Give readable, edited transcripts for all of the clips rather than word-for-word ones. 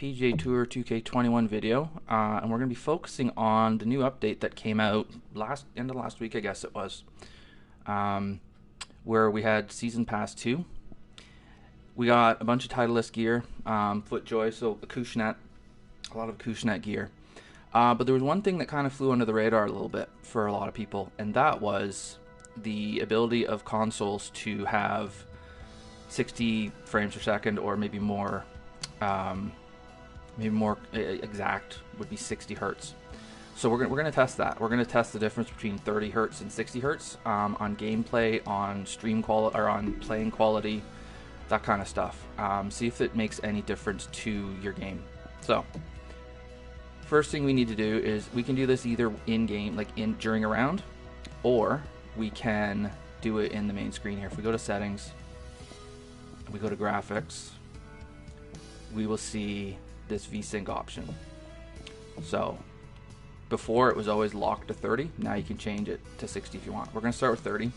PGA Tour 2K21 video, and we're going to be focusing on the new update that came out end of last week, I guess it was, where we had Season Pass 2. We got a bunch of Titleist gear, FootJoy, so Acushnet, a lot of Acushnet gear. But there was one thing that kind of flew under the radar a little bit for a lot of people, and that was the ability of consoles to have 60 frames per second, or maybe more exact would be 60 hertz. So we're going to test that. We're going to test the difference between 30 hertz and 60 hertz on gameplay, on stream quality, or on playing quality, that kind of stuff. See if it makes any difference to your game. So first thing we need to do is we can do this either in game, like during a round, or we can do it in the main screen here. If we go to settings, we go to graphics, we will see this VSync option. So before it was always locked to 30. Now you can change it to 60 if you want. We're going to start with 30.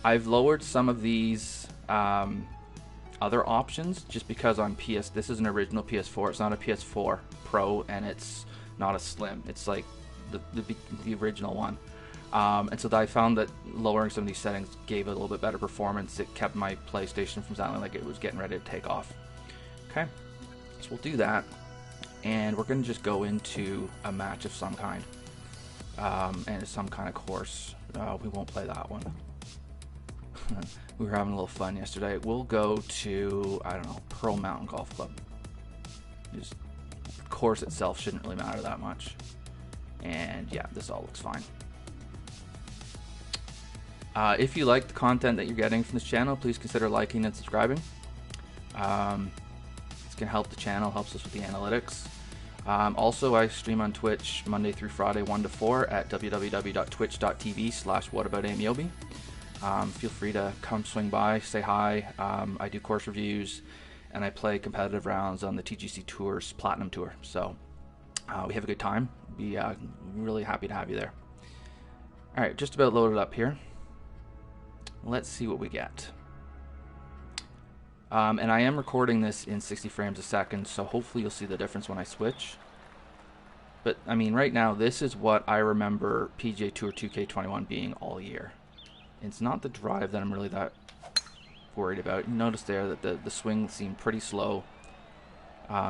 I've lowered some of these other options just because on this is an original PS4. It's not a PS4 Pro, and it's not a Slim. It's like the original one. And so I found that lowering some of these settings gave it a little bit better performance. It kept my PlayStation from sounding like it was getting ready to take off. Okay, so we'll do that, and we're going to just go into a match of some kind, and some kind of course. We won't play that one. We were having a little fun yesterday. We'll go to, I don't know, Pearl Mountain Golf Club. Just, the course itself shouldn't really matter that much. And yeah, this all looks fine. If you like the content that you're getting from this channel, please consider liking and subscribing. It's going to help the channel, helps us with the analytics. Also, I stream on Twitch Monday through Friday 1 to 4 at www.twitch.tv/WhatAboutAmeobi. Feel free to come swing by, say hi. I do course reviews, and I play competitive rounds on the TGCTours Platinum Tour. So we have a good time. Be really happy to have you there. All right, just about loaded up here. Let's see what we get. And I am recording this in 60 frames a second, so hopefully you'll see the difference when I switch. But I mean, right now, this is what I remember PGA Tour 2K21 being all year. It's not the drive that I'm really that worried about. You notice there that the swing seemed pretty slow.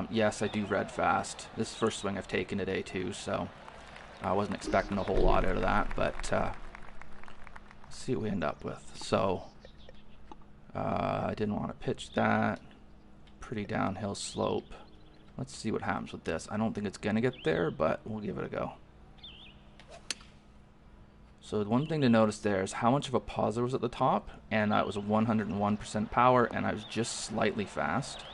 Yes, I do red fast. This is the first swing I've taken today too, so I wasn't expecting a whole lot out of that, but let's see what we end up with. So I didn't want to pitch that. Pretty downhill slope. Let's see what happens with this. I don't think it's going to get there, but we'll give it a go. So one thing to notice there is how much of a pause there was at the top, and it was a 101% power, and I was just slightly fast.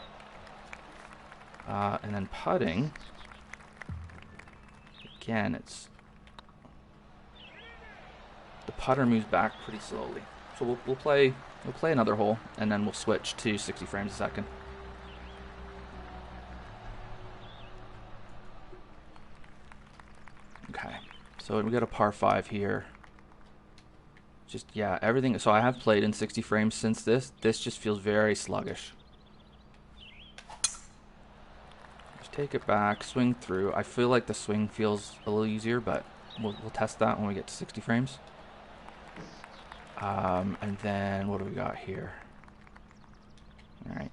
And then putting, again, the putter moves back pretty slowly. So we'll play another hole, and then we'll switch to 60 frames a second. Okay, so we got a par 5 here. Just, yeah, everything. So I have played in 60 frames since this. This just feels very sluggish. Just take it back, swing through. I feel like the swing feels a little easier, but we'll test that when we get to 60 frames. And then what do we got here? All right.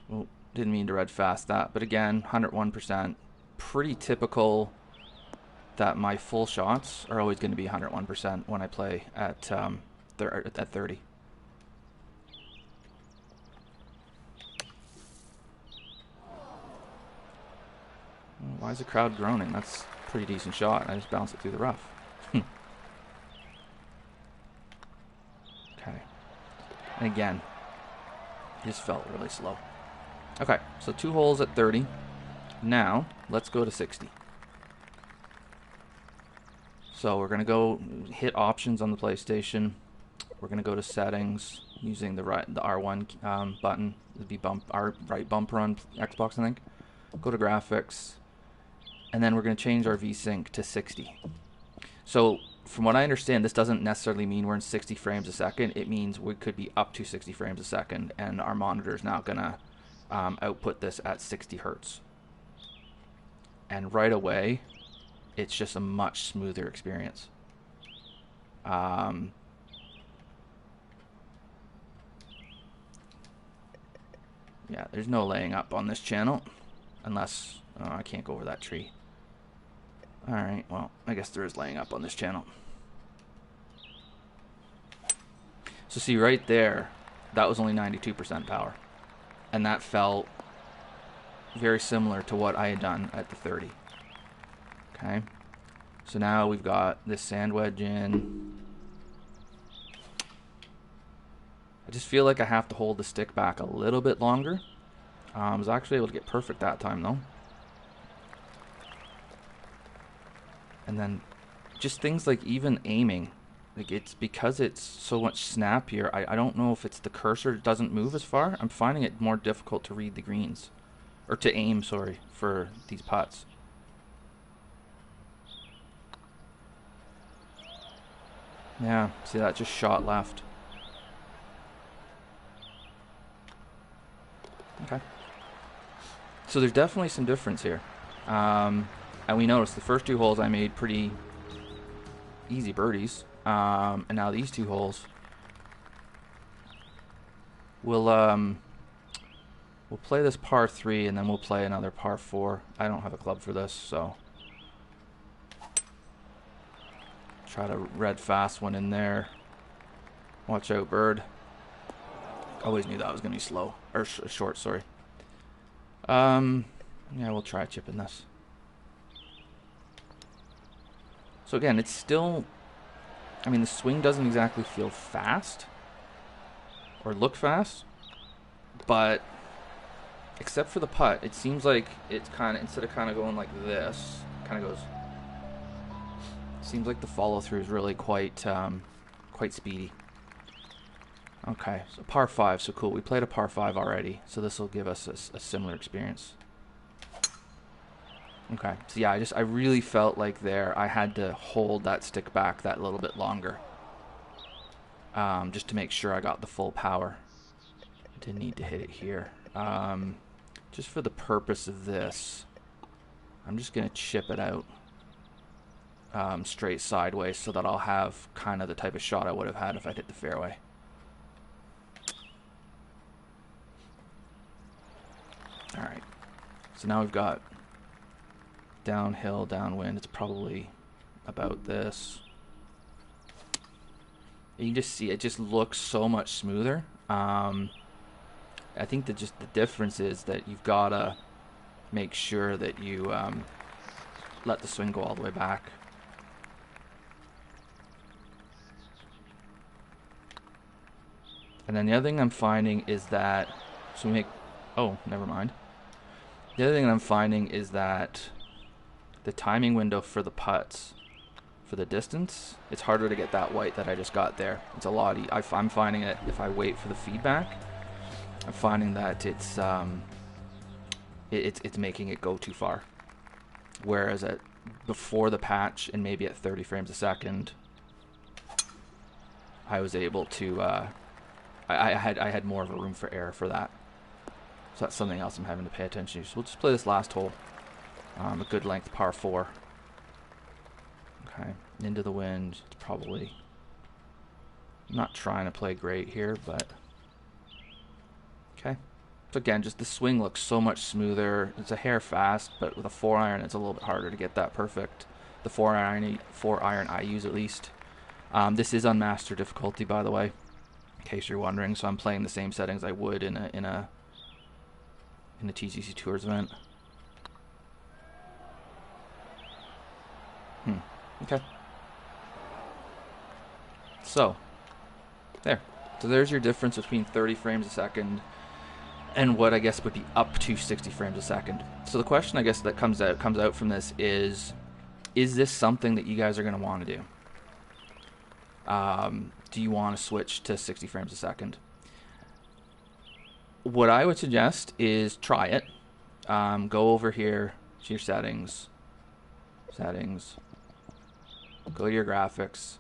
Well, didn't mean to red fast that, but again, 101%. Pretty typical that my full shots are always going to be 101% when I play at 30. Why is the crowd groaning? That's a pretty decent shot. I just bounced it through the rough. Okay. And again, it just felt really slow. Okay, so 2 holes at 30. Now, let's go to 60. So we're going to go hit options on the PlayStation. We're going to go to settings using the R1 button. It'd be our right bumper on Xbox, I think. Go to graphics. And then we're going to change our VSync to 60. So from what I understand, this doesn't necessarily mean we're in 60 frames a second. It means we could be up to 60 frames a second, and our monitor is now going to output this at 60 hertz. And right away, it's just a much smoother experience. Yeah, there's no laying up on this channel. Unless, oh, I can't go over that tree. Alright, well, I guess there is laying up on this channel. So see, right there, that was only 92% power. And that felt very similar to what I had done at the 30. Okay. So now we've got this sand wedge in. I just feel like I have to hold the stick back a little bit longer. I was actually able to get perfect that time though. And then just things like even aiming. Like it's because it's so much snappier. I don't know if it's the cursor doesn't move as far. I'm finding it more difficult to read the greens. Or to aim, sorry, for these putts. Yeah, see that just shot left. Okay. So there's definitely some difference here. And we noticed the first 2 holes I made pretty easy birdies. And now these 2 holes, we'll play this par 3 and then we'll play another par 4. I don't have a club for this, so try to red fast one in there. Watch out, bird. Always knew that was gonna be slow or short. Sorry. Yeah, we'll try chipping this. So again, it's still. I mean, the swing doesn't exactly feel fast or look fast, but except for the putt, it seems like it's kind of, instead of kind of going like this, kind of goes. Seems like the follow through is really quite speedy. Okay, so par 5, so cool. We played a par 5 already, so this will give us a similar experience. Okay, so yeah, I really felt like there I had to hold that stick back that little bit longer, just to make sure I got the full power. Didn't need to hit it here. Just for the purpose of this, I'm just gonna chip it out straight sideways so that I'll have kind of the type of shot I would have had if I'd hit the fairway. Alright, so now we've got downhill, downwind. It's probably about this. You can just see it just looks so much smoother. I think that just the difference is that you've got to make sure that you let the swing go all the way back. And then the other thing I'm finding is that, so we make, oh, never mind. The other thing I'm finding is that the timing window for the putts, for the distance, it's harder to get that white that I just got there. It's a lot. I'm finding it if I wait for the feedback. I'm finding that it's making it go too far. Whereas before the patch and maybe at 30 frames a second, I was able to. I had more of a room for error for that. So that's something else I'm having to pay attention to. So we'll just play this last hole. A good length par 4. Okay, into the wind. It's probably. I'm not trying to play great here, but. Okay. So again, just the swing looks so much smoother. It's a hair fast, but with a 4-iron, it's a little bit harder to get that perfect. The 4-iron I use at least. This is on master difficulty, by the way, in case you're wondering. So I'm playing the same settings I would in a TGCTours event. Okay. So there's your difference between 30 frames a second and what I guess would be up to 60 frames a second. So the question I guess that comes out from this is this something that you guys are going to want to do? Do you want to switch to 60 frames a second? What I would suggest is try it. Go over here to your settings. Go to your graphics.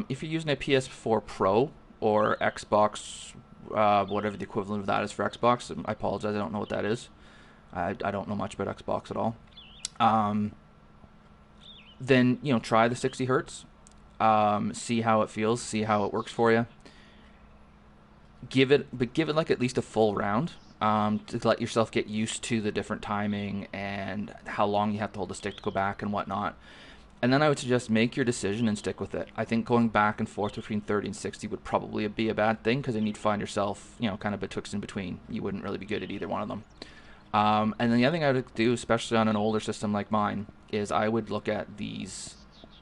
If you're using a PS4 Pro or Xbox whatever the equivalent of that is for Xbox. I apologize, I don't know what that is. I don't know much about Xbox at all. Then, you know, try the 60 hertz. See how it feels, see how it works for you. Give it like at least a full round, to let yourself get used to the different timing and how long you have to hold the stick to go back and whatnot. And then I would suggest make your decision and stick with it. I think going back and forth between 30 and 60 would probably be a bad thing, because then you'd find yourself, you know, kind of betwixt and between. You wouldn't really be good at either one of them. And then the other thing I would do, especially on an older system like mine, is I would look at these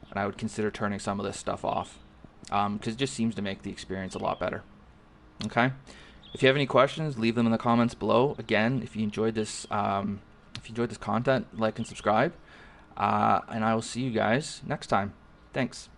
and I would consider turning some of this stuff off, because it just seems to make the experience a lot better. Okay? If you have any questions, leave them in the comments below. Again, if you enjoyed this content, like and subscribe. And I will see you guys next time. Thanks.